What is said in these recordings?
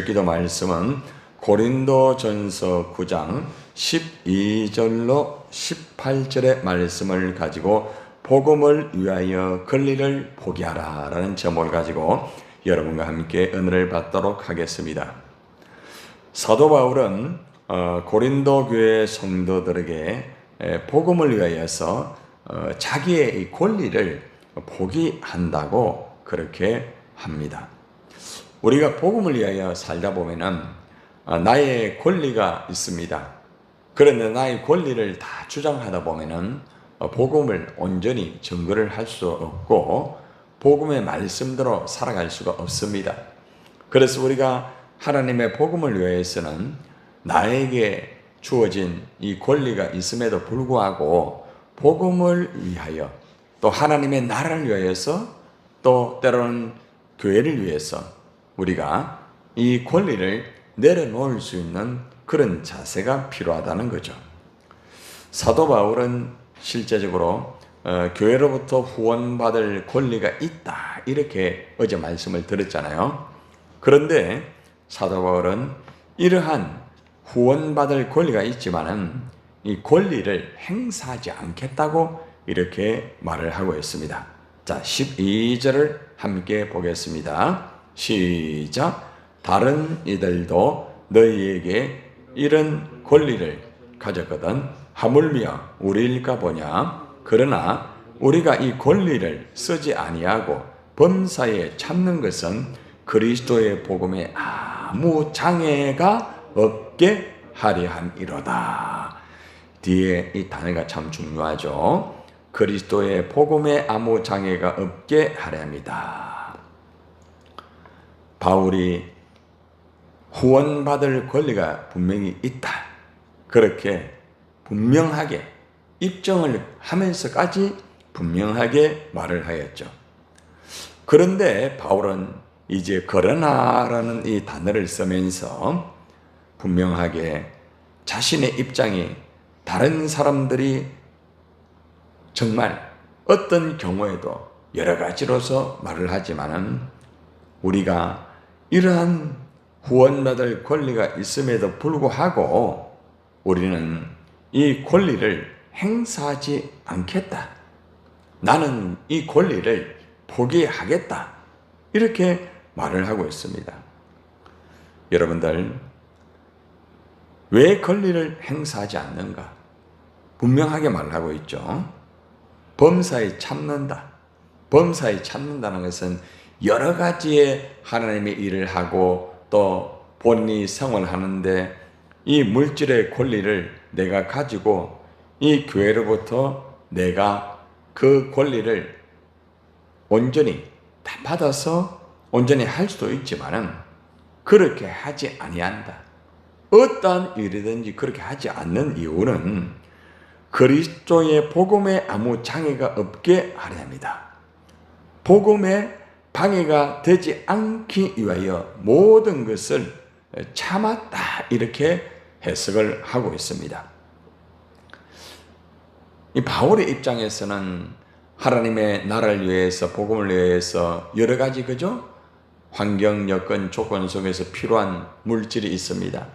기도 말씀은 고린도전서 9장 12절로 18절의 말씀을 가지고 복음을 위하여 권리를 포기하라 라는 제목을 가지고 여러분과 함께 은혜를 받도록 하겠습니다. 사도 바울은 고린도 교회 성도들에게 복음을 위하여서 자기의 이 권리를 포기한다고 그렇게 합니다. 우리가 복음을 위하여 살다 보면은 나의 권리가 있습니다. 그런데 나의 권리를 다 주장하다 보면은 복음을 온전히 증거를 할 수 없고 복음의 말씀대로 살아갈 수가 없습니다. 그래서 우리가 하나님의 복음을 위해서는 나에게 주어진 이 권리가 있음에도 불구하고 복음을 위하여 또 하나님의 나라를 위해서 또 때로는 교회를 위해서 우리가 이 권리를 내려놓을 수 있는 그런 자세가 필요하다는 거죠. 사도 바울은 실제적으로 교회로부터 후원받을 권리가 있다 이렇게 어제 말씀을 드렸잖아요. 그런데 사도 바울은 이러한 후원받을 권리가 있지만은 이 권리를 행사하지 않겠다고 이렇게 말을 하고 있습니다. 자, 12절을 함께 보겠습니다. 시작. 다른 이들도 너희에게 이런 권리를 가졌거든 하물며 우리일까 보냐. 그러나 우리가 이 권리를 쓰지 아니하고 범사에 참는 것은 그리스도의 복음에 아무 장애가 없게 하려 함이로다. 뒤에 이 단어가 참 중요하죠. 그리스도의 복음에 아무 장애가 없게 하려 합니다. 바울이 후원받을 권리가 분명히 있다. 그렇게 분명하게 입증을 하면서까지 분명하게 말을 하였죠. 그런데 바울은 이제 그러나라는 이 단어를 쓰면서 분명하게 자신의 입장이 다른 사람들이 정말 어떤 경우에도 여러 가지로서 말을 하지만은 우리가 이러한 후원받을 권리가 있음에도 불구하고 우리는 이 권리를 행사하지 않겠다. 나는 이 권리를 포기하겠다. 이렇게 말을 하고 있습니다. 여러분들, 왜 권리를 행사하지 않는가? 분명하게 말하고 있죠. 범사에 참는다. 범사에 참는다는 것은 여러 가지의 하나님의 일을 하고 또 본인이 생활하는데 이 물질의 권리를 내가 가지고 이 교회로부터 내가 그 권리를 온전히 다 받아서 온전히 할 수도 있지만은 그렇게 하지 아니한다. 어떠한 일이든지 그렇게 하지 않는 이유는 그리스도의 복음에 아무 장애가 없게 하려 합니다. 복음에 방해가 되지 않기 위하여 모든 것을 참았다 이렇게 해석을 하고 있습니다. 이 바울의 입장에서는 하나님의 나라를 위해서 복음을 위해서 여러 가지 그죠? 환경, 여건, 조건 속에서 필요한 물질이 있습니다.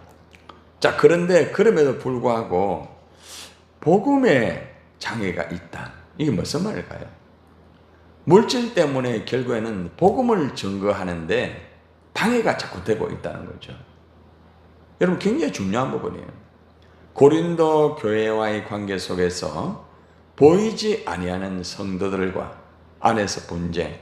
자, 그런데 그럼에도 불구하고 복음에 장애가 있다. 이게 무슨 말일까요? 물질 때문에 결국에는 복음을 증거하는데 방해가 자꾸 되고 있다는 거죠. 여러분, 굉장히 중요한 부분이에요. 고린도 교회와의 관계 속에서 보이지 아니하는 성도들과 안에서 분쟁,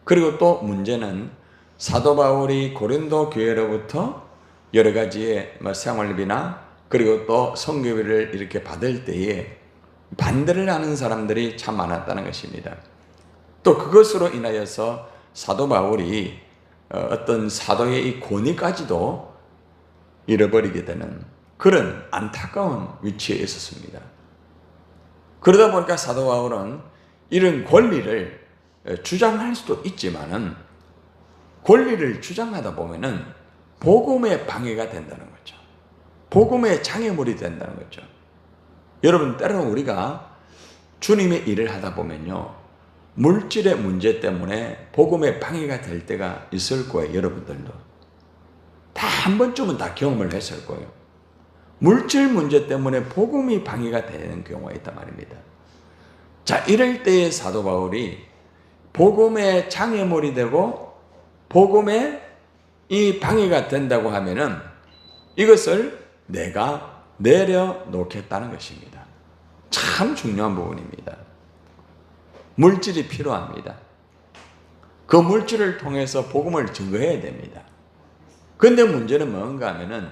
그리고 또 문제는 사도 바울이 고린도 교회로부터 여러 가지의 생활비나 그리고 또 선교비를 이렇게 받을 때에 반대를 하는 사람들이 참 많았다는 것입니다. 또 그것으로 인하여서 사도 바울이 어떤 사도의 이 권위까지도 잃어버리게 되는 그런 안타까운 위치에 있었습니다. 그러다 보니까 사도 바울은 이런 권리를 주장할 수도 있지만은 권리를 주장하다 보면은 복음에 방해가 된다는 거죠. 복음의 장애물이 된다는 거죠. 여러분, 때로는 우리가 주님의 일을 하다 보면요, 물질의 문제 때문에 복음에 방해가 될 때가 있을 거예요, 여러분들도. 한 번쯤은 다 경험을 했을 거예요. 물질 문제 때문에 복음이 방해가 되는 경우가 있단 말입니다. 자, 이럴 때에 사도 바울이 복음의 장애물이 되고 복음에 이 방해가 된다고 하면은 이것을 내가 내려놓겠다는 것입니다. 참 중요한 부분입니다. 물질이 필요합니다. 그 물질을 통해서 복음을 증거해야 됩니다. 그런데 문제는 뭔가 하면은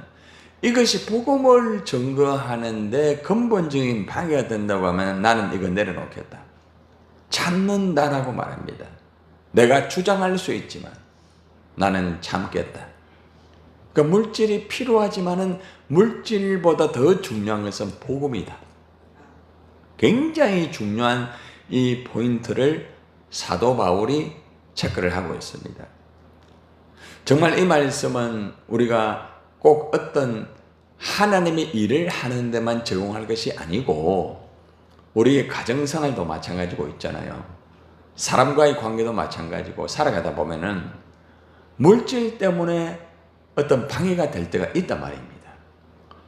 이것이 복음을 증거하는데 근본적인 방해가 된다고 하면 나는 이거 내려놓겠다. 참는다라고 말합니다. 내가 주장할 수 있지만 나는 참겠다. 그러니까 물질이 필요하지만은 물질보다 더 중요한 것은 복음이다. 굉장히 중요한 이 포인트를 사도 바울이 체크를 하고 있습니다. 정말 이 말씀은 우리가 꼭 어떤 하나님의 일을 하는 데만 적용할 것이 아니고 우리의 가정생활도 마찬가지고 있잖아요. 사람과의 관계도 마찬가지고 살아가다 보면은 물질 때문에 어떤 방해가 될 때가 있단 말입니다.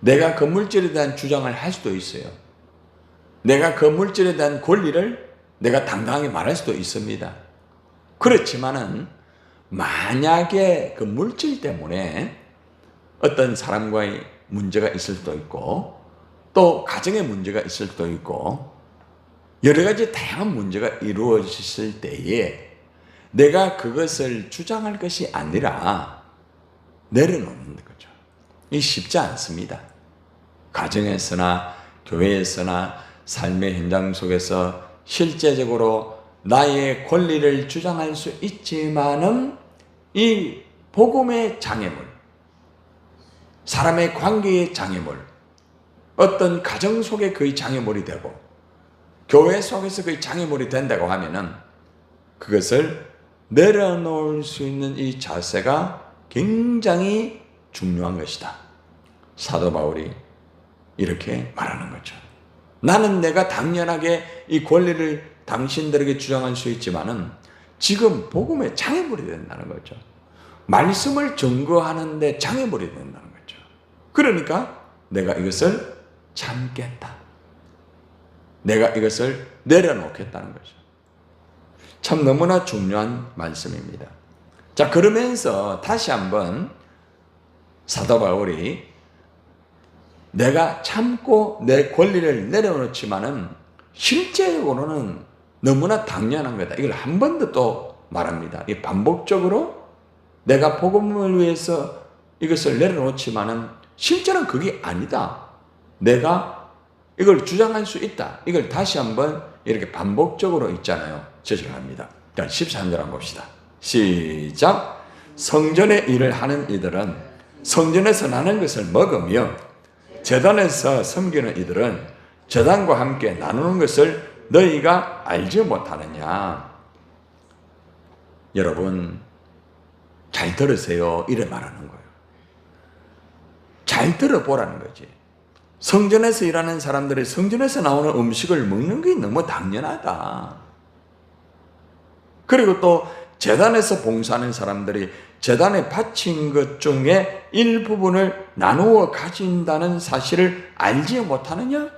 내가 그 물질에 대한 주장을 할 수도 있어요. 내가 그 물질에 대한 권리를 내가 당당하게 말할 수도 있습니다. 그렇지만은 만약에 그 물질 때문에 어떤 사람과의 문제가 있을 수도 있고 또 가정의 문제가 있을 수도 있고 여러 가지 다양한 문제가 이루어졌을 때에 내가 그것을 주장할 것이 아니라 내려놓는 거죠. 이 쉽지 않습니다. 가정에서나 교회에서나 삶의 현장 속에서 실제적으로 나의 권리를 주장할 수 있지만은 이 복음의 장애물, 사람의 관계의 장애물, 어떤 가정 속에 그의 장애물이 되고 교회 속에서 그의 장애물이 된다고 하면은 그것을 내려놓을 수 있는 이 자세가 굉장히 중요한 것이다. 사도 바울이 이렇게 말하는 거죠. 나는 내가 당연하게 이 권리를 당신들에게 주장할 수 있지만은 지금 복음에 장애물이 된다는 거죠. 말씀을 증거하는데 장애물이 된다는 거죠. 그러니까 내가 이것을 참겠다. 내가 이것을 내려놓겠다는 거죠. 참 너무나 중요한 말씀입니다. 자, 그러면서 다시 한번 사도 바울이 내가 참고 내 권리를 내려놓지만은 실제적으로는 너무나 당연한 거다. 이걸 한 번 더 또 말합니다. 이 반복적으로 내가 복음을 위해서 이것을 내려놓지만은 실제는 그게 아니다. 내가 이걸 주장할 수 있다. 이걸 다시 한번 이렇게 반복적으로 있잖아요. 제시를 합니다. 자, 13절 한번 봅시다. 시작. 성전의 일을 하는 이들은 성전에서 나는 것을 먹으며 제단에서 섬기는 이들은 제단과 함께 나누는 것을 너희가 알지 못하느냐. 여러분 잘 들으세요. 이래 말하는 거예요. 잘 들어보라는 거지. 성전에서 일하는 사람들이 성전에서 나오는 음식을 먹는 게 너무 당연하다. 그리고 또 제단에서 봉사하는 사람들이 제단에 바친 것 중에 일부분을 나누어 가진다는 사실을 알지 못하느냐?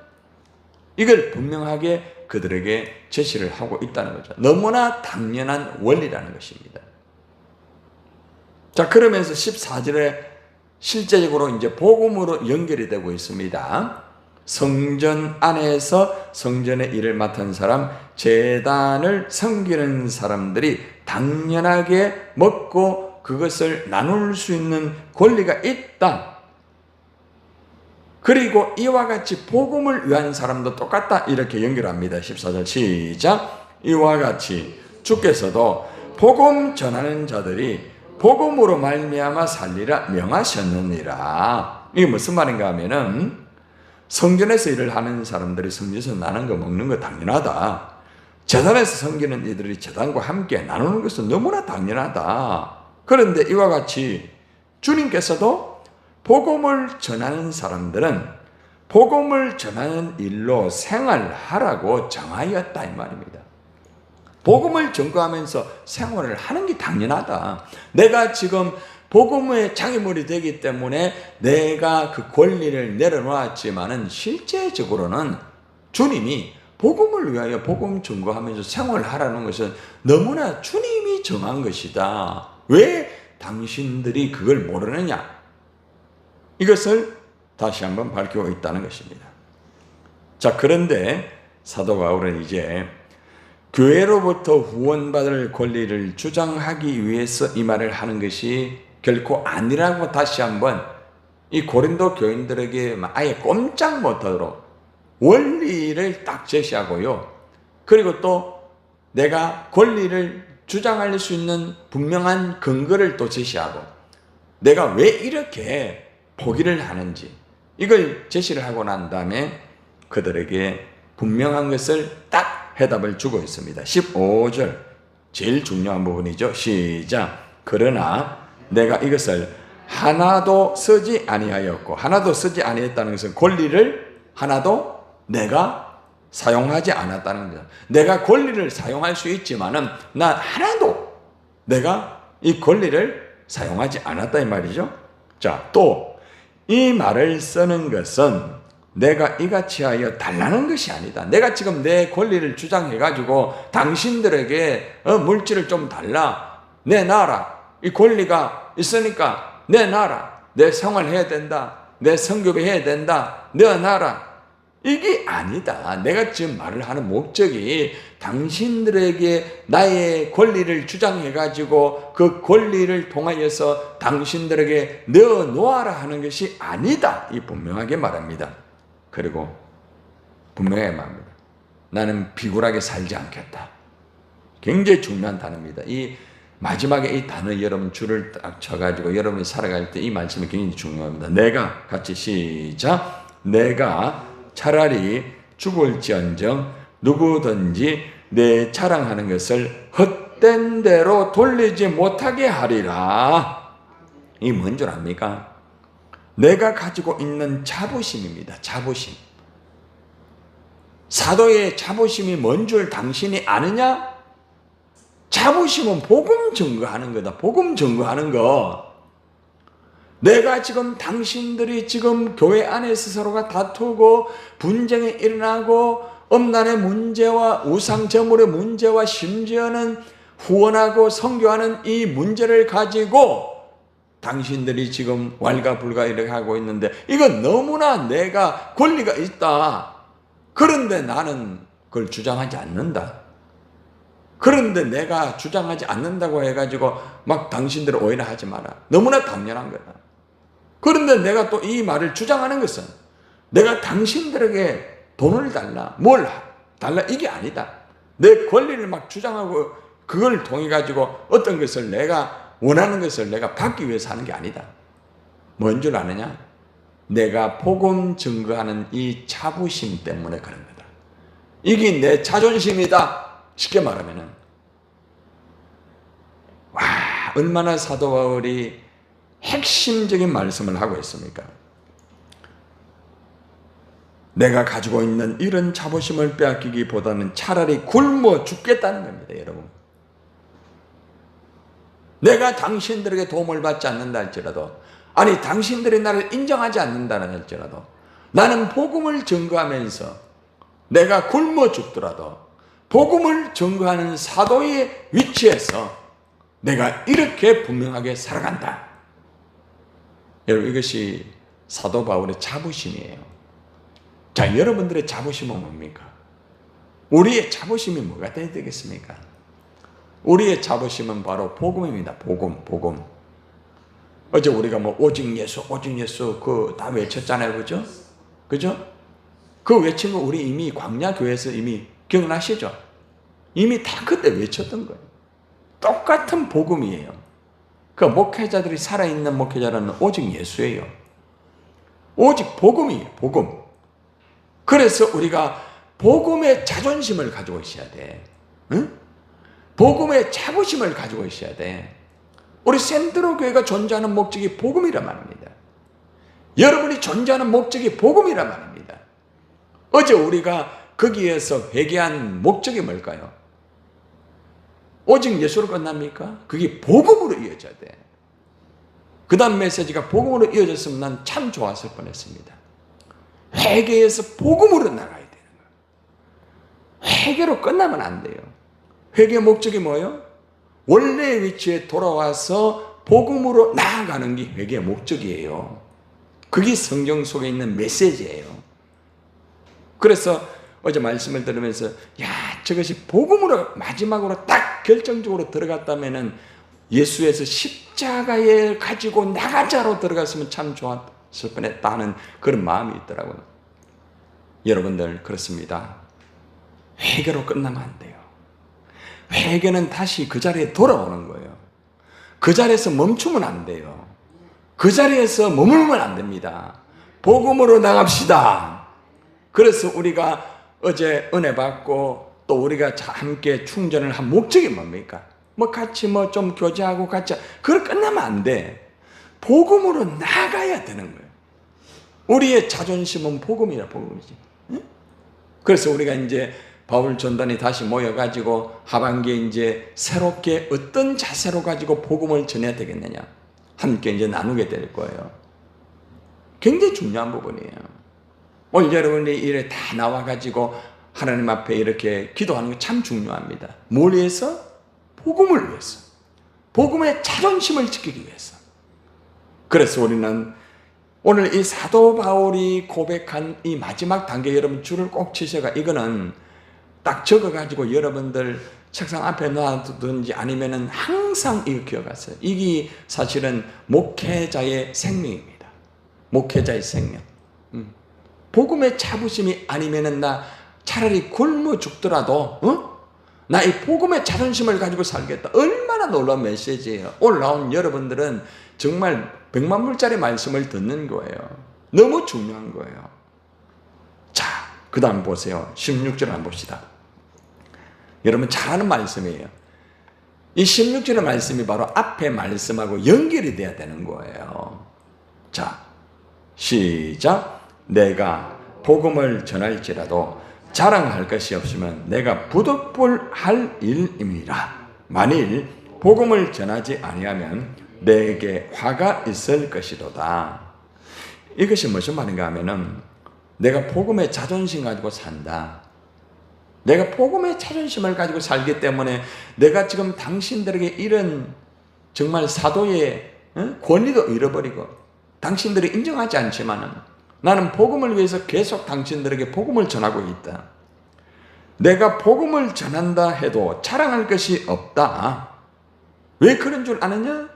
이걸 분명하게 그들에게 제시를 하고 있다는 거죠. 너무나 당연한 원리라는 것입니다. 자, 그러면서 14절에 실제적으로 이제 복음으로 연결이 되고 있습니다. 성전 안에서 성전의 일을 맡은 사람, 제단을 섬기는 사람들이 당연하게 먹고 그것을 나눌 수 있는 권리가 있다. 그리고 이와 같이 복음을 위한 사람도 똑같다. 이렇게 연결합니다. 14절 시작. 이와 같이 주께서도 복음 전하는 자들이 복음으로 말미암아 살리라 명하셨느니라. 이게 무슨 말인가 하면은 성전에서 일을 하는 사람들이 성전에서 나는 거 먹는 거 당연하다. 제단에서 섬기는 이들이 제단과 함께 나누는 것은 너무나 당연하다. 그런데 이와 같이 주님께서도 복음을 전하는 사람들은 복음을 전하는 일로 생활하라고 정하였다 이 말입니다. 복음을 전거하면서 생활을 하는 게 당연하다. 내가 지금 복음의 장애물이 되기 때문에 내가 그 권리를 내려놓았지만은 실제적으로는 주님이 복음을 위하여 복음 증거하면서 생활하라는 것은 너무나 주님이 정한 것이다. 왜 당신들이 그걸 모르느냐? 이것을 다시 한번 밝히고 있다는 것입니다. 자, 그런데 사도 바울은 이제 교회로부터 후원받을 권리를 주장하기 위해서 이 말을 하는 것이 결코 아니라고 다시 한번 이 고린도 교인들에게 아예 꼼짝 못하도록 원리를 딱 제시하고요. 그리고 또 내가 권리를 주장할 수 있는 분명한 근거를 또 제시하고 내가 왜 이렇게 포기를 하는지 이걸 제시를 하고 난 다음에 그들에게 분명한 것을 딱 해답을 주고 있습니다. 15절 제일 중요한 부분이죠. 시작. 그러나 내가 이것을 하나도 쓰지 아니하였고, 하나도 쓰지 아니했다는 것은 권리를 하나도 내가 사용하지 않았다는 겁니다. 내가 권리를 사용할 수 있지만은 난 하나도 내가 이 권리를 사용하지 않았다 이 말이죠. 자, 또 이 말을 쓰는 것은 내가 이같이 하여 달라는 것이 아니다. 내가 지금 내 권리를 주장해가지고 당신들에게 물질을 좀 달라, 내놔라, 이 권리가 있으니까 내놔라, 내 생활해야 된다, 내 선교비 해야 된다, 내놔라, 이게 아니다. 내가 지금 말을 하는 목적이 당신들에게 나의 권리를 주장해가지고 그 권리를 통하여서 당신들에게 내어놓아라 하는 것이 아니다. 이 분명하게 말합니다. 그리고 분명하게 말합니다. 나는 비굴하게 살지 않겠다. 굉장히 중요한 단어입니다. 이 마지막에 이 단어 여러분 줄을 딱 쳐가지고 여러분이 살아갈 때 이 말씀이 굉장히 중요합니다. 내가 같이 시작. 내가 차라리 죽을지언정 누구든지 내 자랑하는 것을 헛된 대로 돌리지 못하게 하리라. 이 뭔 줄 압니까? 내가 가지고 있는 자부심입니다. 자부심. 사도의 자부심이 뭔 줄 당신이 아느냐? 자부심은 복음 증거하는 거다. 복음 증거하는 거. 내가 지금 당신들이 지금 교회 안에서 서로가 다투고 분쟁이 일어나고 엄난의 문제와 우상제물의 문제와 심지어는 후원하고 선교하는 이 문제를 가지고 당신들이 지금 왈가불가 이렇게 하고 있는데 이건 너무나 내가 권리가 있다. 그런데 나는 그걸 주장하지 않는다. 그런데 내가 주장하지 않는다고 해가지고 막 당신들을 오해를 하지 마라. 너무나 당연한 거다. 그런데 내가 또 이 말을 주장하는 것은 내가 당신들에게 돈을 달라, 뭘 달라 이게 아니다. 내 권리를 막 주장하고 그걸 통해 가지고 어떤 것을 내가 원하는 것을 내가 받기 위해서 하는 게 아니다. 뭔 줄 아느냐? 내가 복음 증거하는 이 자부심 때문에 그런 거다. 이게 내 자존심이다. 쉽게 말하면은 와, 얼마나 사도 바울이 핵심적인 말씀을 하고 있습니까? 내가 가지고 있는 이런 자부심을 빼앗기기보다는 차라리 굶어 죽겠다는 겁니다, 여러분. 내가 당신들에게 도움을 받지 않는다 할지라도, 아니 당신들이 나를 인정하지 않는다는 할지라도, 나는 복음을 증거하면서 내가 굶어 죽더라도 복음을 증거하는 사도의 위치에서 내가 이렇게 분명하게 살아간다. 여러분, 이것이 사도 바울의 자부심이에요. 자, 여러분들의 자부심은 뭡니까? 우리의 자부심이 뭐가 돼야 되겠습니까? 우리의 자부심은 바로 복음입니다. 복음. 어제 우리가 뭐 오직 예수 그 다 외쳤잖아요. 그죠? 그죠? 그 외친 거 우리 이미 광야교회에서 이미 기억나시죠? 이미 다 그때 외쳤던 거예요. 똑같은 복음이에요. 그 목회자들이 살아있는 목회자라는 오직 예수예요. 오직 복음이에요. 복음. 그래서 우리가 복음의 자존심을 가지고 있어야 돼. 응? 복음의 자부심을 가지고 있어야 돼. 우리 센트로 교회가 존재하는 목적이 복음이란 말입니다. 여러분이 존재하는 목적이 복음이란 말입니다. 어제 우리가 거기에서 회개한 목적이 뭘까요? 오직 예수로 끝납니까? 그게 복음으로 이어져야 돼. 그 다음 메시지가 복음으로 이어졌으면 난 참 좋았을 뻔했습니다. 회개에서 복음으로 나가야 되는 거예요. 회개로 끝나면 안 돼요. 회개의 목적이 뭐예요? 원래의 위치에 돌아와서 복음으로 나아가는 게 회개의 목적이에요. 그게 성경 속에 있는 메시지예요. 그래서 어제 말씀을 들으면서 저것이 복음으로 마지막으로 딱 결정적으로 들어갔다면은 예수에서 십자가에 가지고 나가자로 들어갔으면 참 좋았을 뻔했다는 그런 마음이 있더라고요. 여러분들 그렇습니다. 회개로 끝나면 안 돼요. 회개는 다시 그 자리에 돌아오는 거예요. 그 자리에서 멈추면 안 돼요. 그 자리에서 머물면 안 됩니다. 복음으로 나갑시다. 그래서 우리가 어제 은혜 받고 또 우리가 함께 충전을 한 목적이 뭡니까? 같이 좀 교제하고 같이 그걸 끝나면 안 돼. 복음으로 나가야 되는 거예요. 우리의 자존심은 복음이라 복음이지. 응? 그래서 우리가 이제 바울 전단이 다시 모여가지고 하반기에 이제 새롭게 어떤 자세로 가지고 복음을 전해야 되겠느냐 함께 이제 나누게 될 거예요. 굉장히 중요한 부분이에요. 오늘 여러분이 이래 다 나와가지고 하나님 앞에 이렇게 기도하는 게 참 중요합니다. 뭘 위해서? 복음을 위해서. 복음의 자존심을 지키기 위해서. 그래서 우리는 오늘 이 사도 바울이 고백한 이 마지막 단계 여러분 줄을 꼭 치셔가 이거는 딱 적어가지고 여러분들 책상 앞에 놔두든지 아니면은 항상 이거 기억하세요. 이게 사실은 목회자의 생명입니다. 목회자의 생명. 복음의 자부심이 아니면은 나 차라리 굶어 죽더라도 나 이 복음의 자존심을 가지고 살겠다. 얼마나 놀라운 메시지예요. 오늘 나온 여러분들은 정말 100만 불짜리 말씀을 듣는 거예요. 너무 중요한 거예요. 자, 그 다음 보세요. 16절 한번 봅시다. 여러분 잘 아는 말씀이에요. 이 16절의 말씀이 바로 앞에 말씀하고 연결이 돼야 되는 거예요. 자, 시작. 내가 복음을 전할지라도 자랑할 것이 없으면 내가 부득불할 일임이라. 만일 복음을 전하지 아니하면 내게 화가 있을 것이로다. 이것이 무슨 말인가 하면은 내가 복음의 자존심 가지고 산다. 내가 복음의 자존심을 가지고 살기 때문에 내가 지금 당신들에게 이런 정말 사도의 권리도 잃어버리고 당신들이 인정하지 않지만은 나는 복음을 위해서 계속 당신들에게 복음을 전하고 있다. 내가 복음을 전한다 해도 자랑할 것이 없다. 왜 그런 줄 아느냐?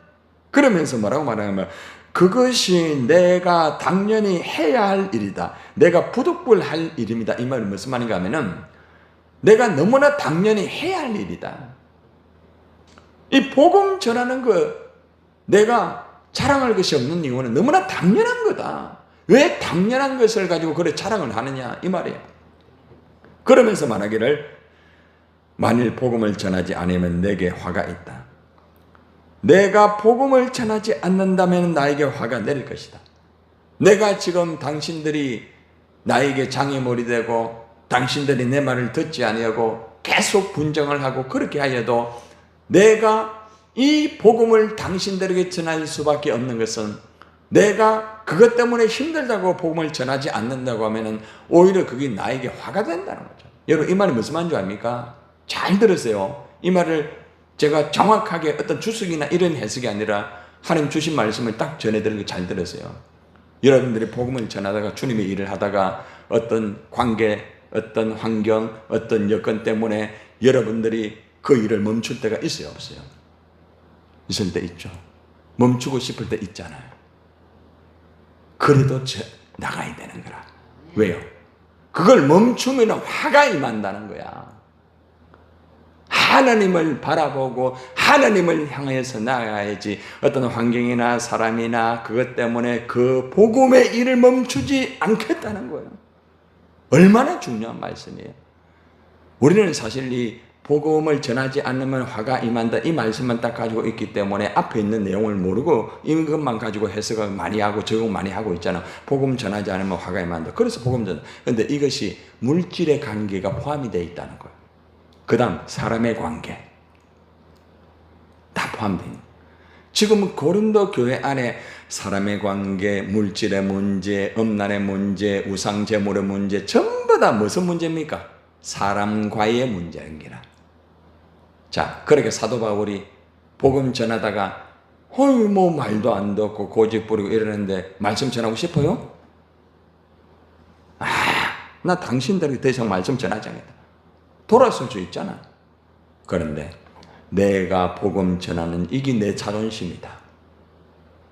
그러면서 뭐라고 말하냐면 그것이 내가 당연히 해야 할 일이다. 내가 부득불할 일입니다. 이 말은 무슨 말인가 하면은 내가 너무나 당연히 해야 할 일이다. 이 복음 전하는 거 내가 자랑할 것이 없는 이유는 너무나 당연한 거다. 왜 당연한 것을 가지고 그래 자랑을 하느냐 이 말이에요. 그러면서 말하기를 만일 복음을 전하지 않으면 내게 화가 있다. 내가 복음을 전하지 않는다면 나에게 화가 내릴 것이다. 내가 지금 당신들이 나에게 장애물이 되고 당신들이 내 말을 듣지 아니하고 계속 분정을 하고 그렇게 하여도 내가 이 복음을 당신들에게 전할 수밖에 없는 것은 내가 그것 때문에 힘들다고 복음을 전하지 않는다고 하면은 오히려 그게 나에게 화가 된다는 거죠. 여러분 이 말이 무슨 말인 줄 압니까? 잘 들으세요. 이 말을 제가 정확하게 어떤 주석이나 이런 해석이 아니라 하나님 주신 말씀을 딱 전해드리고 잘 들으세요. 여러분들이 복음을 전하다가 주님의 일을 하다가 어떤 관계, 어떤 환경, 어떤 여건 때문에 여러분들이 그 일을 멈출 때가 있어요, 없어요? 있을 때 있죠. 멈추고 싶을 때 있잖아요. 그래도 나가야 되는 거라. 왜요? 그걸 멈추면 화가 임한다는 거야. 하나님을 바라보고 하나님을 향해서 나가야지 어떤 환경이나 사람이나 그것 때문에 그 복음의 일을 멈추지 않겠다는 거예요. 얼마나 중요한 말씀이에요. 우리는 사실 이 복음을 전하지 않으면 화가 임한다 이 말씀만 딱 가지고 있기 때문에 앞에 있는 내용을 모르고 이것만 가지고 해석을 많이 하고 적용 많이 하고 있잖아. 복음 전하지 않으면 화가 임한다. 그래서 복음 전. 그런데 이것이 물질의 관계가 포함이 되어 있다는 거예요. 그 다음 사람의 관계 다 포함되어 있는. 지금 고린도 교회 안에 사람의 관계, 물질의 문제, 음란의 문제, 우상 제물의 문제 전부 다 무슨 문제입니까? 사람과의 문제입니다. 자, 그렇게 사도 바울이 복음 전하다가 뭐 말도 안 듣고 고집 부리고 이러는데 말씀 전하고 싶어요? 나 당신들에게 더 이상 말씀 전하지 않겠다. 돌아설 수 있잖아. 그런데 내가 복음 전하는 이게 내 자존심이다.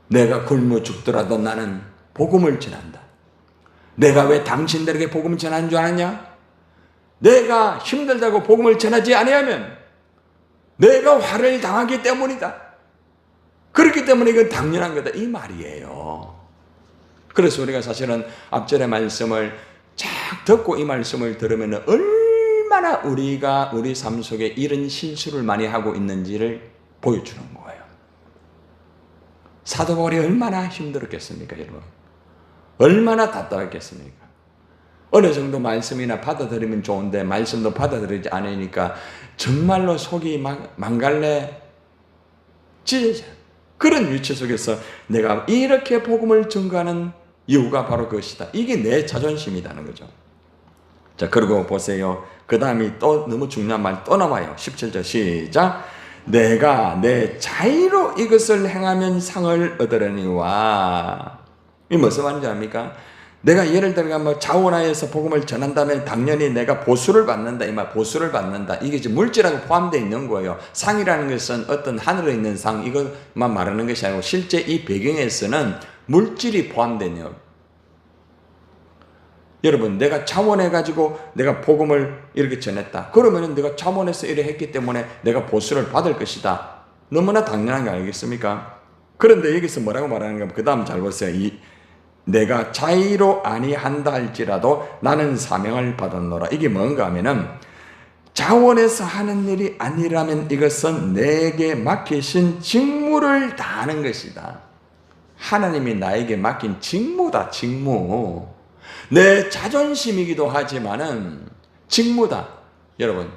내가 굶어 죽더라도 나는 복음을 전한다. 내가 왜 당신들에게 복음을 전하는 줄 아느냐? 내가 힘들다고 복음을 전하지 아니하면 내가 화를 당하기 때문이다. 그렇기 때문에 이건 당연한 거다. 이 말이에요. 그래서 우리가 사실은 앞절의 말씀을 쫙 듣고 이 말씀을 들으면 얼마나 우리가 우리 삶 속에 이런 실수를 많이 하고 있는지를 보여주는 거예요. 사도 바울이 얼마나 힘들었겠습니까, 여러분? 얼마나 답답했겠습니까? 어느 정도 말씀이나 받아들이면 좋은데 말씀도 받아들이지 않으니까 정말로 속이 망갈래 찢어져. 그런 위치 속에서 내가 이렇게 복음을 전가하는 이유가 바로 그것이다. 이게 내 자존심이라는 거죠. 자, 그리고 보세요. 그 다음이 또 너무 중요한 말 또 나와요. 17절 시작. 내가 내 자의로 이것을 행하면 상을 얻으려니와. 이 무슨 말인지 압니까? 내가 예를 들어 뭐 자원하에서 복음을 전한다면 당연히 내가 보수를 받는다. 이 말 보수를 받는다. 이게 지금 물질하고 포함되어 있는 거예요. 상이라는 것은 어떤 하늘에 있는 상 이것만 말하는 것이 아니고 실제 이 배경에서는 물질이 포함되어 있는 거예요. 여러분, 내가 자원해가지고 내가 복음을 이렇게 전했다. 그러면 내가 자원해서 이래 했기 때문에 내가 보수를 받을 것이다. 너무나 당연한 거 아니겠습니까? 그런데 여기서 뭐라고 말하는가? 그 다음 잘 보세요. 내가 자의로 아니한다 할지라도 나는 사명을 받았노라. 이게 뭔가 하면은 자원해서 하는 일이 아니라면 이것은 내게 맡기신 직무를 다하는 것이다. 하나님이 나에게 맡긴 직무다. 직무. 내 자존심이기도 하지만은 직무다. 여러분,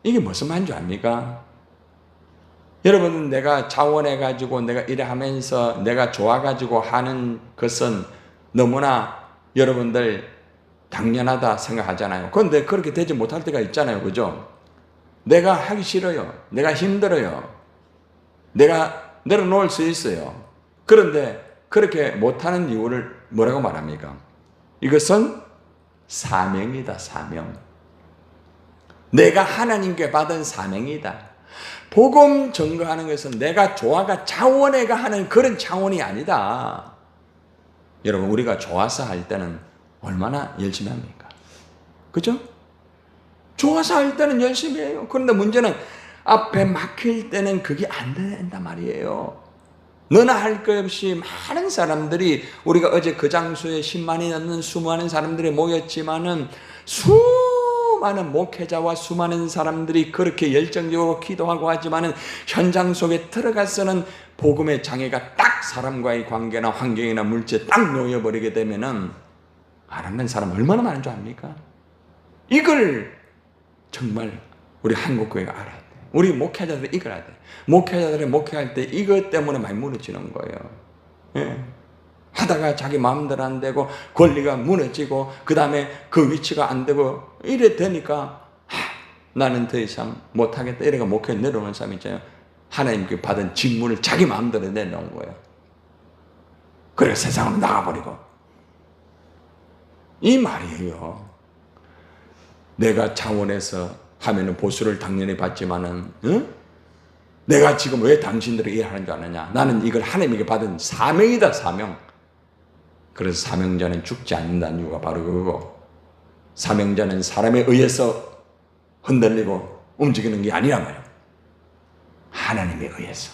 이게 무슨 말인 줄 압니까? 여러분, 내가 자원해가지고 내가 이래 하면서 내가 좋아가지고 하는 것은 너무나 여러분들 당연하다 생각하잖아요. 그런데 그렇게 되지 못할 때가 있잖아요. 그죠? 내가 하기 싫어요. 내가 힘들어요. 내가 내려놓을 수 있어요. 그런데 그렇게 못하는 이유를 뭐라고 말합니까? 이것은 사명이다. 사명. 내가 하나님께 받은 사명이다. 복음 전거하는 것은 내가 좋아가 자원해가 하는 그런 차원이 아니다. 여러분, 우리가 좋아서 할 때는 얼마나 열심히 합니까? 그죠? 좋아서 할 때는 열심히 해요. 그런데 문제는 앞에 막힐 때는 그게 안 된단 말이에요. 너나 할 것 없이 많은 사람들이, 우리가 어제 그 장소에 10만이 넘는 수많은 사람들이 모였지만은 수많은 목회자와 수많은 사람들이 그렇게 열정적으로 기도하고 하지만은 현장 속에 들어가서는 복음의 장애가 딱 사람과의 관계나 환경이나 물질에 딱 놓여버리게 되면은 안 하는 사람 얼마나 많은 줄 압니까? 이걸 정말 우리 한국교회가 알아야 돼. 우리 목회자들이 이걸 알아야 돼. 목회자들이 목회할 때 이것 때문에 많이 무너지는 거예요. 예. 하다가 자기 마음대로 안 되고 권리가 무너지고 그 다음에 그 위치가 안 되고 이래 되니까 나는 더 이상 못하겠다 이래가 목회에 내려오는 사람 있잖아요. 하나님께 받은 직분을 자기 마음대로 내놓은 거예요. 그래 세상으로 나가버리고. 이 말이에요. 내가 자원해서 하면은 보수를 당연히 받지만은, 응? 내가 지금 왜 당신들에게 일하는 줄 아느냐? 나는 이걸 하나님에게 받은 사명이다, 사명. 그래서 사명자는 죽지 않는다는 이유가 바로 그거고, 사명자는 사람에 의해서 흔들리고 움직이는 게 아니란 말이에요. 하나님에 의해서.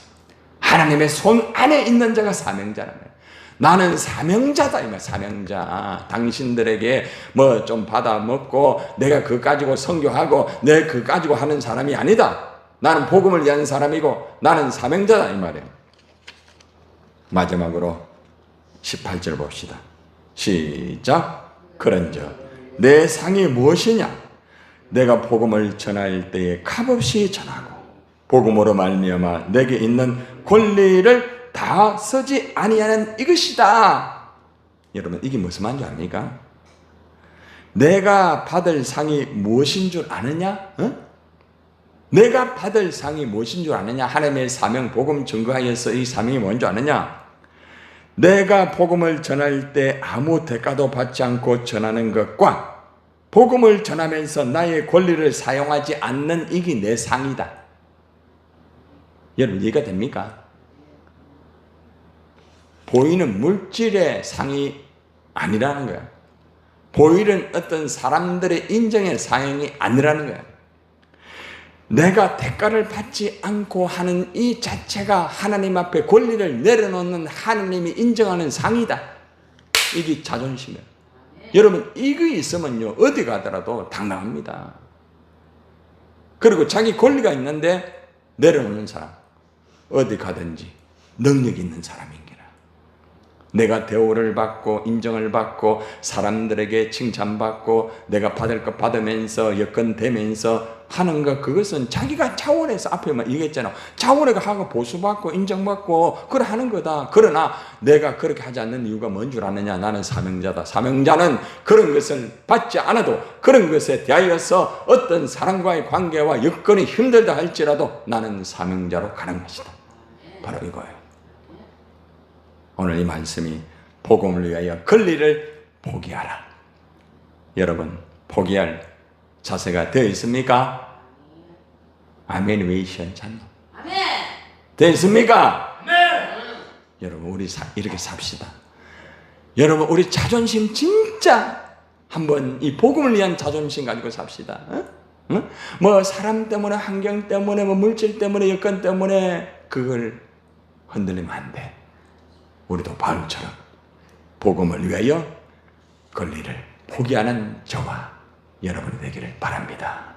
하나님의 손 안에 있는 자가 사명자란 말이에요. 나는 사명자다, 이 말, 사명자. 당신들에게 뭐 좀 받아 먹고 내가 그거 가지고 선교하고 내가 그거 가지고 하는 사람이 아니다. 나는 복음을 위한 사람이고 나는 사명자다, 이 말이에요. 마지막으로 18절 봅시다. 시작. 그런즉 내 상이 무엇이냐? 내가 복음을 전할 때에 값없이 전하고 복음으로 말미암아 내게 있는 권리를 다 쓰지 아니하는 이것이다. 여러분, 이게 무슨 말인 줄 압니까? 내가 받을 상이 무엇인 줄 아느냐? 내가 받을 상이 무엇인 줄 아느냐? 하나님의 사명, 복음 증거하여서 이 사명이 뭔지 아느냐? 내가 복음을 전할 때 아무 대가도 받지 않고 전하는 것과 복음을 전하면서 나의 권리를 사용하지 않는 이게 내 상이다. 여러분, 이해가 됩니까? 보이는 물질의 상이 아니라는 거야. 보이는 어떤 사람들의 인정의 상이 아니라는 거야. 내가 대가를 받지 않고 하는 이 자체가 하나님 앞에 권리를 내려놓는 하나님이 인정하는 상이다. 이게 자존심이에요. 여러분, 이거 있으면요, 어디 가더라도 당당합니다. 그리고 자기 권리가 있는데 내려놓는 사람, 어디 가든지 능력 있는 사람인기라. 내가 대우를 받고 인정을 받고 사람들에게 칭찬받고 내가 받을 것 받으면서 여건되면서 하는 것, 그것은 자기가 차원에서 앞에만 얘기했잖아. 차원에가 하고 보수받고 인정받고 그래 하는 거다. 그러나 내가 그렇게 하지 않는 이유가 뭔 줄 아느냐? 나는 사명자다. 사명자는 그런 것을 받지 않아도 그런 것에 대하여서 어떤 사람과의 관계와 여건이 힘들다 할지라도 나는 사명자로 가는 것이다. 바로 이거예요. 오늘 이 말씀이 복음을 위하여 권리를 포기하라. 여러분, 포기할 자세가 되어 있습니까? 아멘. 왜 이시한잖아. 아멘. 되어 있습니까? 아멘. 여러분, 우리 이렇게 삽시다. 여러분, 우리 자존심 진짜 한번 이 복음을 위한 자존심 가지고 삽시다. 응? 뭐 사람 때문에, 환경 때문에, 뭐 물질 때문에, 여건 때문에 그걸 흔들리면 안 돼. 우리도 바울처럼 복음을 위하여 권리를 포기하는 저와 여러분이 되기를 바랍니다.